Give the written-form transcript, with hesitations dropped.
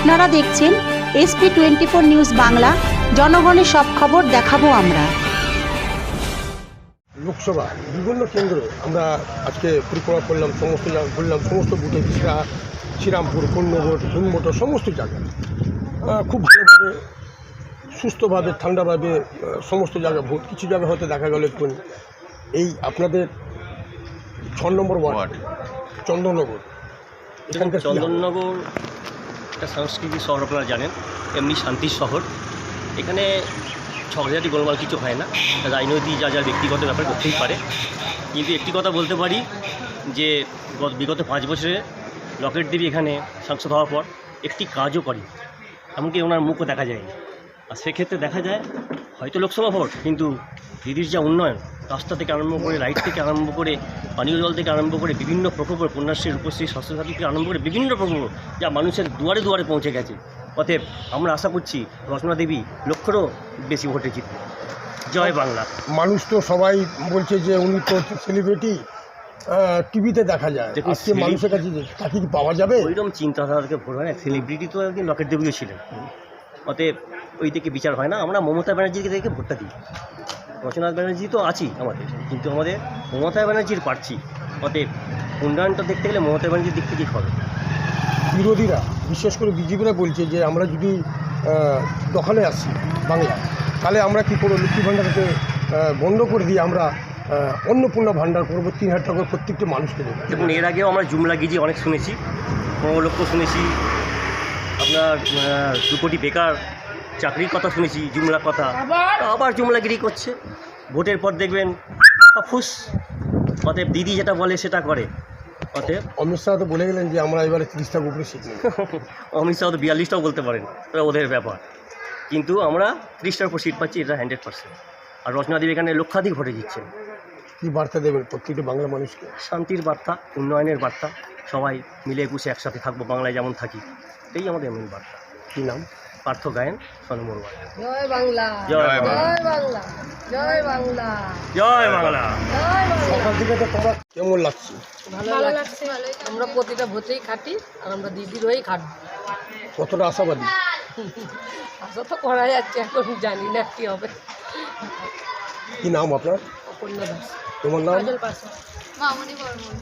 আপনারা দেখছেন SP24 news Bangla. জনগণের সব খবর দেখাবো আমরা। লোকসভা বিভিন্ন কেন্দ্রে আমরা আজকে পরিক্রমা করলাম, সমস্ত জায়গা ঘুরলাম, সমস্ত বুথে শ্রীরামপুর, কোন্নগর, হিন্দমোটর সমস্ত জায়গায় খুব ভালোভাবে, সুস্থভাবে, ঠান্ডাভাবে সমস্ত জায়গায় ভোট। কিছু জায়গায় হয়তো দেখা গেল একটু এই আপনাদের 6 নম্বর ওয়ার্ড চন্দননগর, এখানকার চন্দননগর একটা সাংস্কৃতিক শহর, আপনারা জানেন, এমনি শান্তির শহর। এখানে ঝগড়াঝাটি গোলমাল কিছু হয় না, রাজনৈতিক যার ব্যক্তিগত ব্যাপার করতেই পারে। কিন্তু একটি কথা বলতে পারি যে বিগত 5 বছরে লকেট দেবী এখানে সাংসদ হওয়ার পর একটি কাজও করে, এমনকি ওনার মুখও দেখা যায়নি। আর সেক্ষেত্রে দেখা যায় হয়তো লোকসভা ভোট, কিন্তু দিদির যা উন্নয়ন, রাস্তা থেকে আরম্ভ করে, লাইট থেকে আরম্ভ করে, পানীয় জল থেকে আরম্ভ করে, বিভিন্ন প্রকল্প, কন্যাশ্রী, রূপশ্রী, স্বাস্থ্যসাথী থেকে আরম্ভ করে বিভিন্ন প্রকল্প যা মানুষের দুয়ারে দুয়ারে পৌঁছে গেছে। অতএব আমরা আশা করছি রচনা দেবী লক্ষ্যেরও বেশি ভোটে জিতবে। জয় বাংলা। মানুষ তো সবাই বলছে যে উনি তো সেলিব্রিটি, টিভিতে দেখা যায়, আজকে মানুষের কাছে তাকে কি পাওয়া যাবে? ওইরকম চিন্তাধারা থেকে ভোট হয় না। সেলিব্রিটি তো একদিন লকেট দেবীও ছিলেন, অতএব ওই দিকে বিচার হয় না। আমরা মমতা ব্যানার্জিকে দেখে ভোটটা দিই। রচনা ব্যানার্জি তো আছি আমাদের, কিন্তু আমাদের মমতা ব্যানার্জির প্রার্থী। অতএব উন্নয়নটা দেখতে গেলে মমতা ব্যানার্জির দিক থেকেই হবে। বিরোধীরা, বিশেষ করে বিজেপিরা বলছে যে আমরা যদি দখলে আসি বাংলা, তাহলে আমরা কী করবো, লক্ষ্মী ভাণ্ডারকে বন্ধ করে দিয়ে আমরা অন্নপূর্ণা ভাণ্ডার করবো, 3,000 টাকা প্রত্যেকটি মানুষকে দেবো। দেখুন, এর আগেও আমরা জুমলা গিজি অনেক শুনেছি, 15 লক্ষ শুনেছি, আপনার 2 কোটি বেকার চাকরির কথা শুনেছি, জুমলার কথা, আবার জুমলাগিরি করছে। ভোটের পর দেখবেন ফুস। অতএব দিদি যেটা বলে সেটা করে। অতএব অমিত শাহ তো বলে গেলেন যে আমরা এবারে 30টার উপরে সিট নেব। অমিত শাহ তো 42টাও বলতে পারেন, ওটা ওদের ব্যাপার। কিন্তু আমরা 30টার উপর সিট পাচ্ছি, এটা 100%। আর রচনা দেবী এখানে লক্ষাধিক ভোটে জিতছেন। কী বার্তা দেবেন প্রত্যেকটি বাংলা মানুষকে? শান্তির বার্তা, উন্নয়নের বার্তা, সবাই মিলে একুশে একসাথে থাকবো, বাংলায় যেমন থাকি, এটাই আমাদের মেন বার্তা। কী নাম? পার্থ গায়েন, 6 নম্বর ওয়ার্ড। জয় বাংলা, জয় বাংলা, জয় বাংলা, জয় বাংলা, জয় বাংলা। সকাল থেকে তো তোমার কেমন লাগছে? ভালো লাগছে। আমরা প্রতিটা ভোটেই খাটি, আর আমরা দিদির হয়েই খাটবো। কতটা আশাবাদী? আশা তো করা যাচ্ছে, এখন জানি না কি হবে। কী নাম আপনার? অপর্ণা দাস। তোমার নাম? কাজল পাশা। মামনি বর্মন।